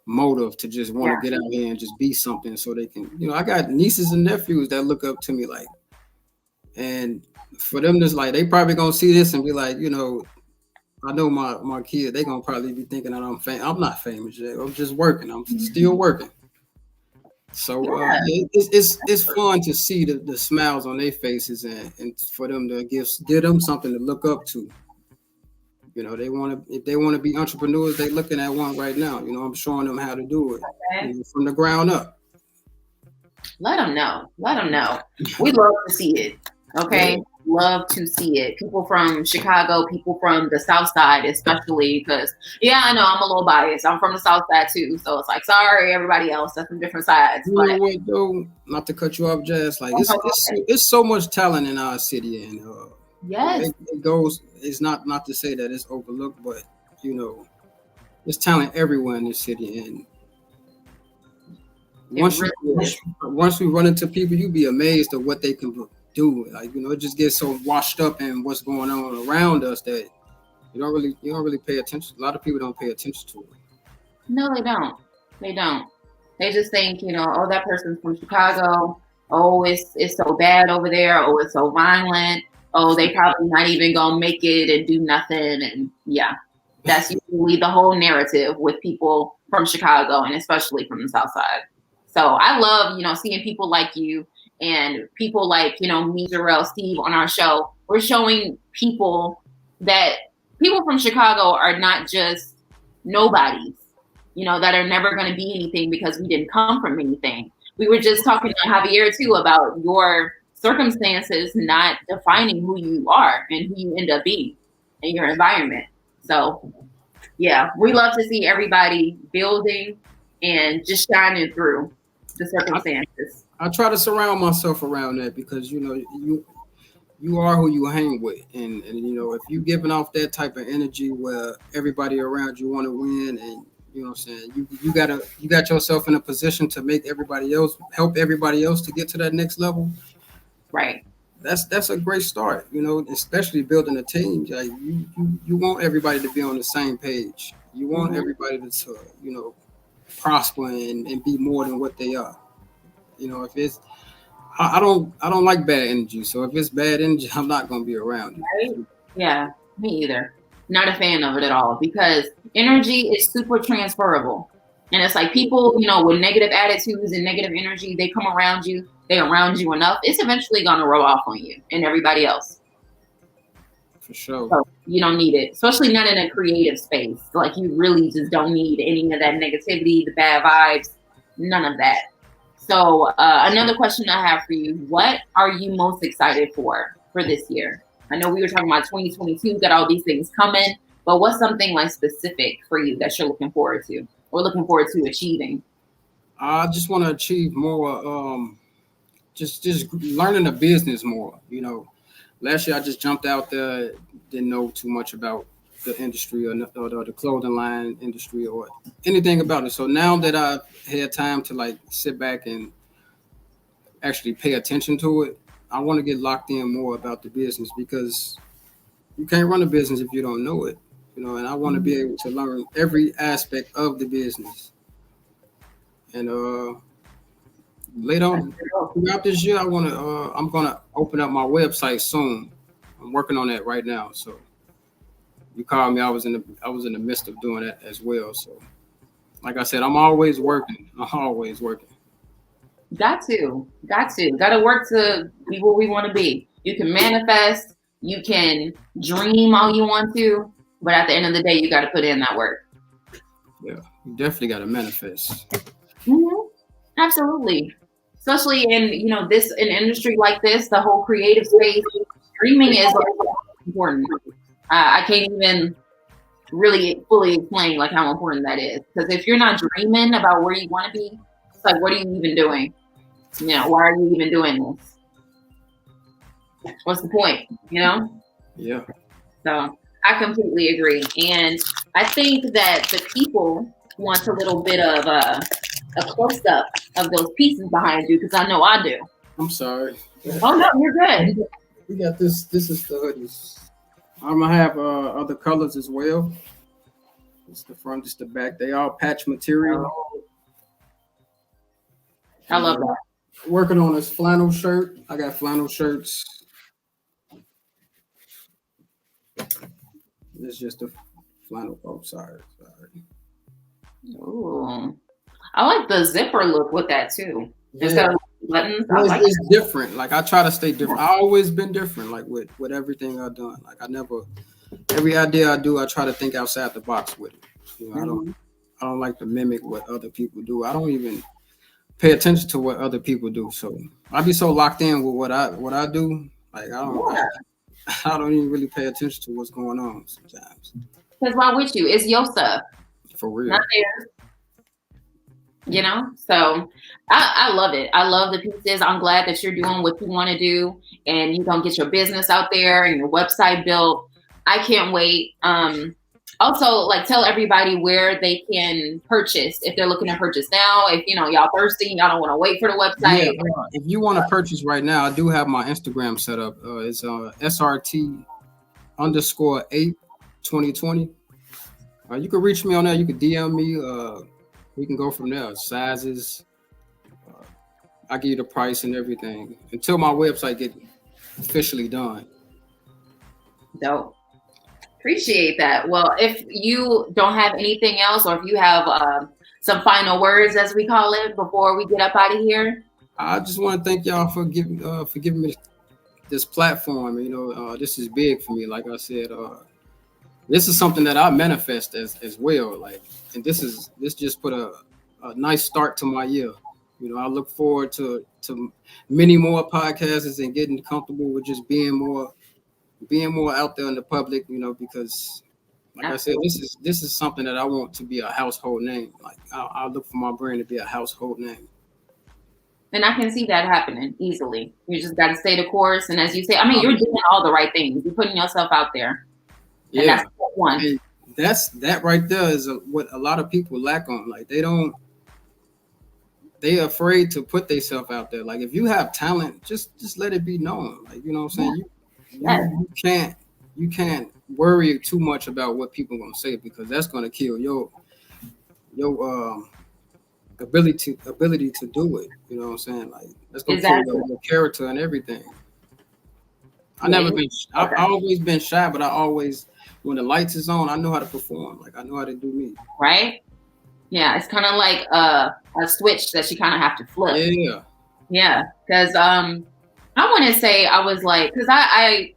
motive to just want to get out here and just be something so they can, I got nieces and nephews that look up to me like, and for them just like they probably gonna see this and be like, I know my kid, they gonna probably be thinking that I'm not famous yet. I'm just working. I'm still working. So it's fun to see the smiles on their faces and for them to give them something to look up to. If they want to be entrepreneurs, they looking at one right now. I'm showing them how to do it from the ground up. Let them know. We love to see it. Okay. Yeah. Love to see it. People from Chicago, people from the South Side, especially because, I know I'm a little biased. I'm from the South Side too. So it's like, sorry, everybody else that's from different sides. You know what, though? Not to cut you off, Jazz. Like it's so much talent in our city. And yes, it goes, it's not to say that it's overlooked, but, there's talent everywhere in this city. And once we run into people, you'd be amazed at what they can do. Like, it just gets so washed up in what's going on around us that you don't really pay attention. A lot of people don't pay attention to it. No, they don't. They just think, that person's from Chicago. Oh, it's so bad over there. Oh, it's so violent. Oh, they probably not even gonna make it and do nothing. And that's usually the whole narrative with people from Chicago and especially from the South Side. So I love, seeing people like you and people like, me, Jarrell, Steve on our show. We're showing people that people from Chicago are not just nobodies, that are never going to be anything because we didn't come from anything. We were just talking to Javier too about your circumstances not defining who you are and who you end up being in your environment. So we love to see everybody building and just shining through the circumstances. I try to surround myself around that because you are who you hang with, and if you're giving off that type of energy where everybody around you want to win, and what I'm saying, you got yourself in a position to help everybody else to get to that next level. Right. That's a great start, especially building a team. Like you want everybody to be on the same page. You want everybody to prosper and be more than what they are. If it's, I don't like bad energy. So if it's bad energy, I'm not going to be around it. Right? Yeah, me either. Not a fan of it at all because energy is super transferable. And it's like people, with negative attitudes and negative energy, they come around you, they're around you enough. It's eventually going to rub off on you and everybody else. For sure. So you don't need it, especially not in a creative space. Like you really just don't need any of that negativity, the bad vibes, none of that. So another question I have for you, what are you most excited for this year? I know we were talking about 2022, got all these things coming, but what's something like specific for you that you're looking forward to or looking forward to achieving? I just want to achieve more, just learning the business more. Last year I just jumped out there, didn't know too much about the industry or the clothing line industry or anything about it. So now that I've had time to like sit back and actually pay attention to it, I want to get locked in more about the business because you can't run a business if you don't know it, and I want to be able to learn every aspect of the business. And later on throughout this year, I'm gonna open up my website soon. I'm working on that right now. So you called me. I was in the midst of doing that as well. So, like I said, I'm always working. Got to work to be where we want to be. You can manifest, you can dream all you want to, but at the end of the day, you got to put in that work. Yeah, you definitely got to manifest. Mm-hmm. Absolutely. Especially in, an industry like this, the whole creative space, dreaming is important. I can't even really fully explain like how important that is. Because if you're not dreaming about where you want to be, it's like, what are you even doing? Why are you even doing this? What's the point? Yeah. So I completely agree. And I think that the people want a little bit of a close up of those pieces behind you because I know I do. I'm sorry. Oh no, you're good. We got this. This is the hoodies. I'm gonna have other colors as well. It's the front, it's the back. They all patch material. I love that. Working on this flannel shirt. I got flannel shirts. It's just a flannel. Oh, sorry. Ooh. I like the zipper look with that too. Yeah. Instead of buttons. It's different. Like I try to stay different. I always been different. Like with everything I've done. Like every idea I do, I try to think outside the box with it. You know, I don't like to mimic what other people do. I don't even pay attention to what other people do. So I be so locked in with what I do. Like I don't even really pay attention to what's going on sometimes. Because why would you? It's your stuff. For real. Not theirs. You know? So I love it. I love the pieces. I'm glad that you're doing what you want to do and you're going to get your business out there and your website built. I can't wait. Also, like, tell everybody where they can purchase if they're looking to purchase now. If y'all thirsty, y'all don't want to wait for the website. Yeah, if you want to purchase right now, I do have my Instagram set up. It's SRT _8 2020. You can reach me on there. You can DM me. We can go from there. Sizes. I give you the price and everything until my website get officially done. Dope. Appreciate that. Well, if you don't have anything else, or if you have some final words, as we call it, before we get up out of here, I just want to thank y'all for giving me this platform. This is big for me. Like I said, this is something that I manifest as well. Like, and this just put a nice start to my year. I look forward to many more podcasts and getting comfortable with just being more out there in the public, because like I said, this is something that I want to be a household name. Like I look for my brand to be a household name. And I can see that happening easily. You just got to stay the course. And as you say, you're doing all the right things. You're putting yourself out there. And yeah. That's one. And that right there is what a lot of people lack on. Like they're afraid to put themselves out there. Like if you have talent, just let it be known. Like, you know what I'm saying? You can't worry too much about what people are gonna say, because that's gonna kill your ability to do it. You know what I'm saying? Like that's gonna kill your character and everything. I've always been shy, but I always, when the lights is on, I know how to perform. Like I know how to do me. Right? Yeah, it's kind of like a switch that you kind of have to flip. Yeah. Yeah, because I want to say I was like, because I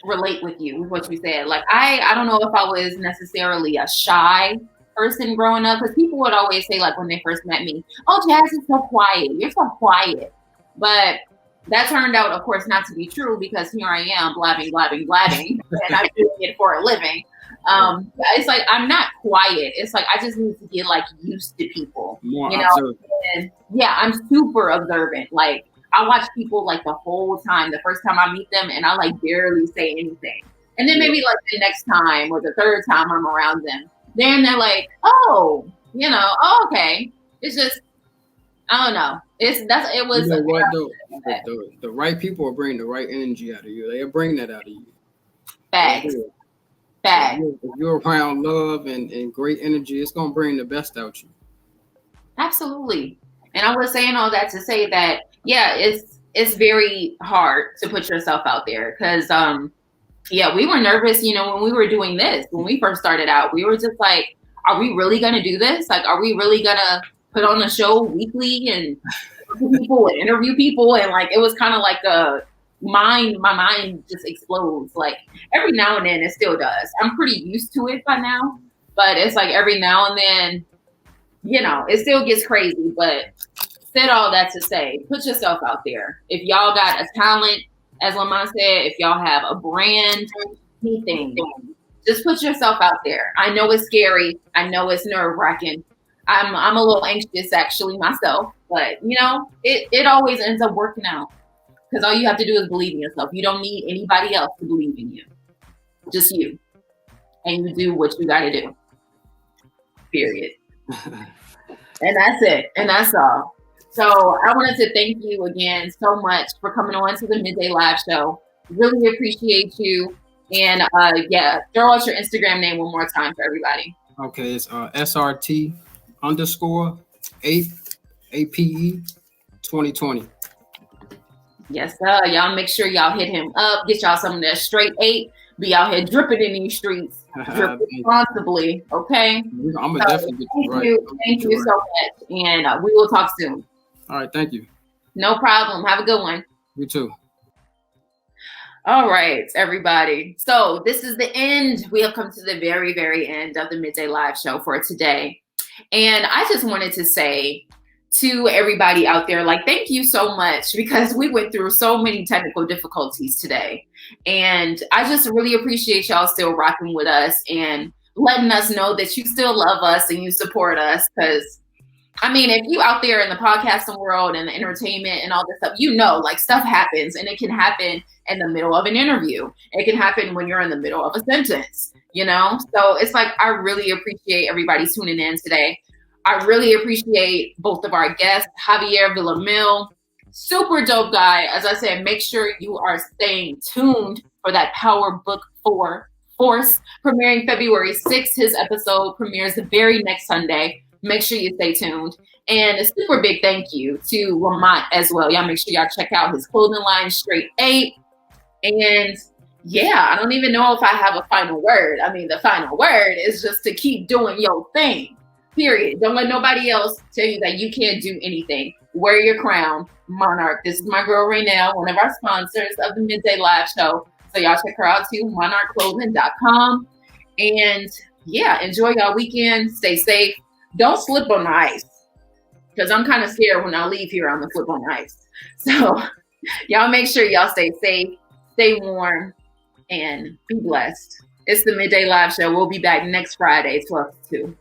relate with you with what you said. Like I don't know if I was necessarily a shy person growing up, because people would always say, like when they first met me, "Oh, Jazz is so quiet. You're so quiet," but that turned out, of course, not to be true, because here I am blabbing, and I'm doing it for a living. It's like I'm not quiet. It's like I just need to get like used to people. And yeah, I'm super observant. Like I watch people like the whole time. The first time I meet them, and I like barely say anything. And then maybe like the next time or the third time I'm around them, then they're like, "Oh, oh, okay." It's just, I don't know. It was. You know what though? The right people will bring the right energy out of you. They'll bring that out of you. Facts. Facts. If you're around love and great energy, it's gonna bring the best out you. Absolutely. And I was saying all that to say that, yeah, it's very hard to put yourself out there, because we were nervous, when we were doing this. When we first started out, we were just like, are we really gonna do this? Like, are we really gonna put on a show weekly and people and interview people? And like, it was kind of like my mind just explodes. Like every now and then it still does. I'm pretty used to it by now, but it's like every now and then, it still gets crazy. But said all that to say, put yourself out there. If y'all got a talent, as Lamont said, if y'all have a brand, anything, just put yourself out there. I know it's scary. I know it's nerve-wracking. I'm a little anxious actually myself, but it always ends up working out, because all you have to do is believe in yourself. You don't need anybody else to believe in you, just you, and you do what you got to do. Period. And that's it. And that's all. So I wanted to thank you again so much for coming on to the Midday Live Show. Really appreciate you. And throw out your Instagram name one more time for everybody. Okay, it's SRT_8 APE 2020. Yes, sir. Y'all make sure y'all hit him up. Get y'all some of that straight 8. Be out here dripping in these streets. Drip responsibly, okay? I'm going to definitely get Thank you. Thank you so much. And we will talk soon. All right, thank you. No problem. Have a good one. You too. All right, everybody. So this is the end. We have come to the very, very end of the Midday Live Show for today. And I just wanted to say to everybody out there, like, thank you so much, because we went through so many technical difficulties today. And I just really appreciate y'all still rocking with us and letting us know that you still love us and you support us. Because I mean, if you out there in the podcasting world and the entertainment and all this stuff, you know, like, stuff happens, and it can happen in the middle of an interview. It can happen when you're in the middle of a sentence, you know? So it's like, I really appreciate everybody tuning in today. I really appreciate both of our guests, Javier Villamil, super dope guy. As I said, make sure you are staying tuned for that Power Book 4 Force premiering February 6th. His episode premieres the very next Sunday. Make sure you stay tuned. And a super big thank you to Lamont as well. Y'all make sure y'all check out his clothing line, Straight 8. And yeah, I don't even know if I have a final word. I mean, the final word is just to keep doing your thing, period. Don't let nobody else tell you that you can't do anything. Wear your crown, Monarch. This is my girl right now, one of our sponsors of the Midday Live Show. So y'all check her out too, monarchclothing.com. And yeah, enjoy y'all weekend. Stay safe. Don't slip on the ice, because I'm kind of scared when I leave here, I'm going to slip on the ice. So y'all make sure y'all stay safe, stay warm, and be blessed. It's the Midday Live Show. We'll be back next Friday, 12 to 2.